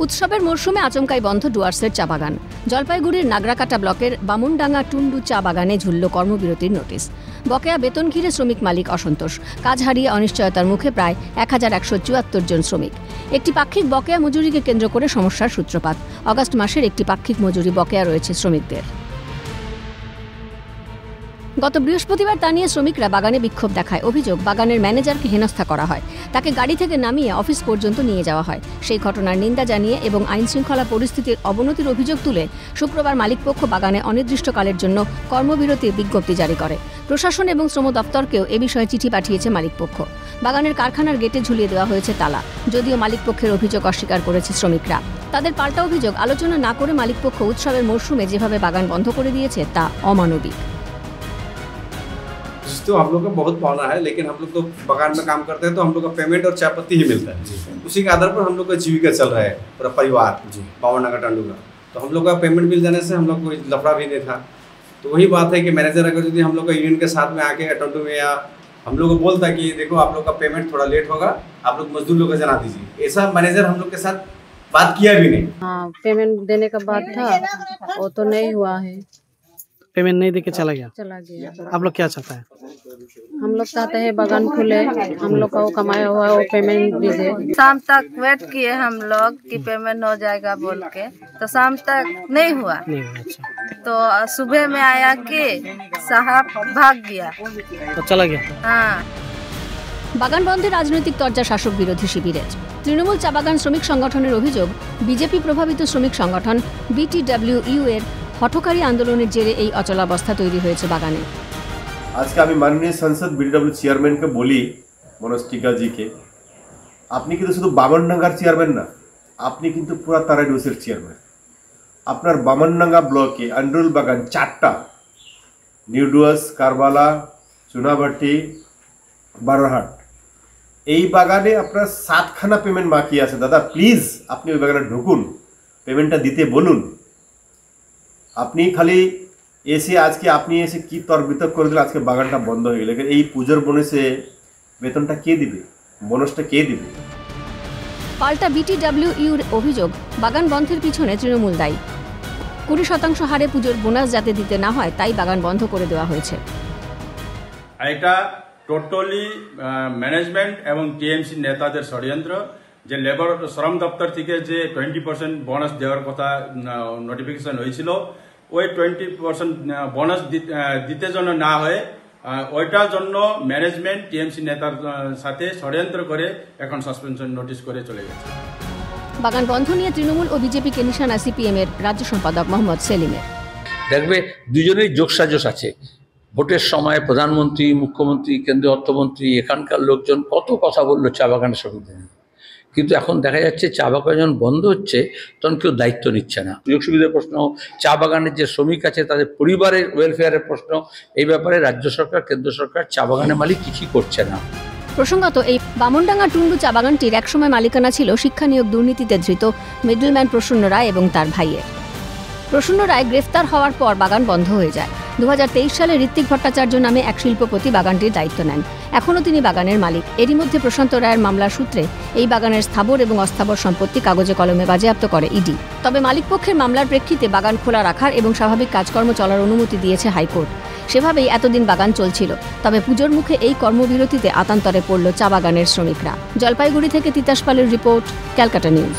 উৎসবের মরশুমে আচমকাই বন্ধ ডুয়ার্সের চা বাগান। জলপাইগুড়ির নাগরাকাটা ব্লকের বামুনডাঙ্গা টুন্ডু চা বাগানে ঝুলল কর্মবিরতির নোটিশ। বকেয়া বেতন ঘিরে শ্রমিক মালিক অসন্তোষ। কাজ হারিয়ে অনিশ্চয়তার মুখে প্রায় 1174 জন শ্রমিক। একটি পাক্ষিক বকেয়া মজুরিকে কেন্দ্র করে সমস্যার সূত্রপাত। অগাস্ট মাসের একটি পাক্ষিক মজুরি বকেয়া রয়েছে শ্রমিকদের। গত বৃহস্পতিবার তা নিয়ে শ্রমিকরা বাগানে বিক্ষোভ দেখায়। অভিযোগ, বাগানের ম্যানেজারকে হেনস্থা করা হয়, তাকে গাড়ি থেকে নামিয়ে অফিস পর্যন্ত নিয়ে যাওয়া হয়। সেই ঘটনার নিন্দা জানিয়ে এবং আইনশৃঙ্খলা পরিস্থিতির অবনতির অভিযোগ তুলে শুক্রবার মালিকপক্ষ বাগানে অনির্দিষ্টকালের জন্য কর্মবিরতির বিজ্ঞপ্তি জারি করে। প্রশাসন এবং শ্রম দপ্তরকেও এ বিষয়ে চিঠি পাঠিয়েছে মালিকপক্ষ। বাগানের কারখানার গেটে ঝুলিয়ে দেওয়া হয়েছে তালা, যদিও মালিকপক্ষের অভিযোগ অস্বীকার করেছে শ্রমিকরা। তাদের পাল্টা অভিযোগ, আলোচনা না করে মালিকপক্ষ উৎসবের মরশুমে যেভাবে বাগান বন্ধ করে দিয়েছে তা অমানবিক। तो हम लोग का बहुत पावना है, लेकिन हम लोग तो बागान में काम करते हैं तो हम लोग का पेमेंट और चाय पत्ती ही मिलता है। उसी के आधार पर हम लोग का जीविका चल रहा है, पूरा परिवार बावनडंगा टंडू का। तो हम लोग का पेमेंट मिल जाने से हम लोग कोई लफड़ा भी नहीं था। तो वही बात है कि मैनेजर अगर यदि हम लोग का यूनियन के साथ में आके टंडू में या हम लोग को बोलता कि देखो आप लोग का पेमेंट थोड़ा लेट होगा, आप लोग मजदूर लोग को जना दीजिए, ऐसा मैनेजर हम लोग के साथ बात किया भी नहीं। हाँ, पेमेंट देने का बात था, वो तो नहीं हुआ है। पेमेंट नहीं देके चला गया। आप लोग क्या चाहता है? हम लोग चाहते हैं बागान खुले, हम लोग का वो कमाया हुआ वो पेमेंट दीजिए। शाम तक वेट किए हम लोग कि पेमेंट हो जाएगा बोल के, तो शाम तक नहीं हुआ। अच्छा। तो सुबह में आया कि साहब भाग गया, तो चला गया। हाँ। বাগান বন্ধে রাজনৈতিক তরজা শাসক বিরোধী শিবিরের। তৃণমূল চা বাগান শ্রমিক সংগঠনের অভিযোগ, বিজেপি প্রভাবিত শ্রমিক সংগঠন BTWU এর হঠকারী আন্দোলনের জেরে এই অচলাবস্থা তৈরি হয়েছে বাগানে। আজকে আমি মাননীয় সংসদ BTW চেয়ারম্যানকে বলি, মনোজ টিকা জিকে, আপনি কিন্তু শুধু বামনডাঙ্গার চেয়ারম্যান না, আপনি কিন্তু পুরা তারাইডোসের চেয়ারম্যান। আপনার বামনডাঙ্গা ব্লকে আন্ডরুল বাগান 4টা, নিউ ডুয়ার্স, কারবালা, চুনাভাটি, বারহাট, এই বাগানে আপনার 7খানা পেমেন্ট বাকি আছে। দাদা প্লিজ আপনি ওই বাগানে ঢুকুন, পেমেন্টটা দিতে বলুন। আপনি খালি এসে আজকে আপনি এসে কি তর বিতর্ক করে দিলে আজকে বাগানটা বন্ধ হয়ে গেল। এই পুজোর বোনাসে বেতনটা কে দিবে, বোনাসটা কে দিবে? পাল্টা BTWUর অভিযোগ, বাগান বন্ধের পিছনে তৃণমূল দায়ী। 20% হারে পুজোর বোনাস যাতে দিতে না হয় তাই বাগান বন্ধ করে দেওয়া হয়েছে। এটা টোটালি ম্যানেজমেন্ট এবং TMC নেতাদের ষড়যন্ত্র। যে লেবার শ্রম দপ্তর থেকে যে 20% বোনাস দেওয়ার কথা নোটিফিকেশন হয়েছিল, ওই 20% বোনাস দিতে জন্য না হয়ে ওইটার জন্য ম্যানেজমেন্ট TMC নেতার সাথে ষড়যন্ত্র করে এখন সাসপেনশন নোটিশ করে চলে গেছে। বাগান বন্ধ নিয়ে তৃণমূল ও বিজেপিকে নিশানা CPM এর রাজ্য সম্পাদক মোহাম্মদ সেলিমের। দেখবে দুজনেই যোগসাজশ আছে। ভোটের সময় প্রধানমন্ত্রী, মুখ্যমন্ত্রী, কেন্দ্রীয় অর্থমন্ত্রী, এখানকার লোকজন কত কথা বললো চা বাগানের শ্রমিকদের, কিন্তু এখন দেখা যাচ্ছে চা বাগান যখন বন্ধ হচ্ছে তখন কেউ দায়িত্ব নিচ্ছে না। সুযোগ সুবিধার প্রশ্ন, চা বাগানের যে শ্রমিক আছে তাদের পরিবারের ওয়েলফেয়ারের প্রশ্ন, এই ব্যাপারে রাজ্য সরকার, কেন্দ্র সরকার, চা বাগানের মালিক কিছুই করছে না। প্রসঙ্গত, এই বামনডাঙ্গা টুন্ডু চা বাগানটির একসময় মালিকানা ছিল শিক্ষা নিয়োগ দুর্নীতিতে ধৃত মিডলম্যান প্রসন্ন রায় এবং তার ভাইয়ের। প্রসন্ন রায় গ্রেফতার হওয়ার পর বাগান বন্ধ হয়ে যায়। 2023 সালে ঋত্বিক ভট্টাচার্য নামে এক শিল্পপতি বাগানটির দায়িত্ব নেন। এখনও তিনি বাগানের মালিক। এরই মধ্যে প্রশান্ত রায়ের মামলার সূত্রে এই বাগানের স্থাবর এবং অস্থাবর সম্পত্তি কাগজে কলমে বাজেয়াপ্ত করে ইডি। তবে মালিকপক্ষের মামলার প্রেক্ষিতে বাগান খোলা রাখার এবং স্বাভাবিক কাজকর্ম চলার অনুমতি দিয়েছে হাইকোর্ট। সেভাবেই এতদিন বাগান চলছিল। তবে পুজোর মুখে এই কর্মবিরতিতে আতান্তরে পড়ল চা বাগানের শ্রমিকরা। জলপাইগুড়ি থেকে তিতাস পালের রিপোর্ট, ক্যালকাটা নিউজ।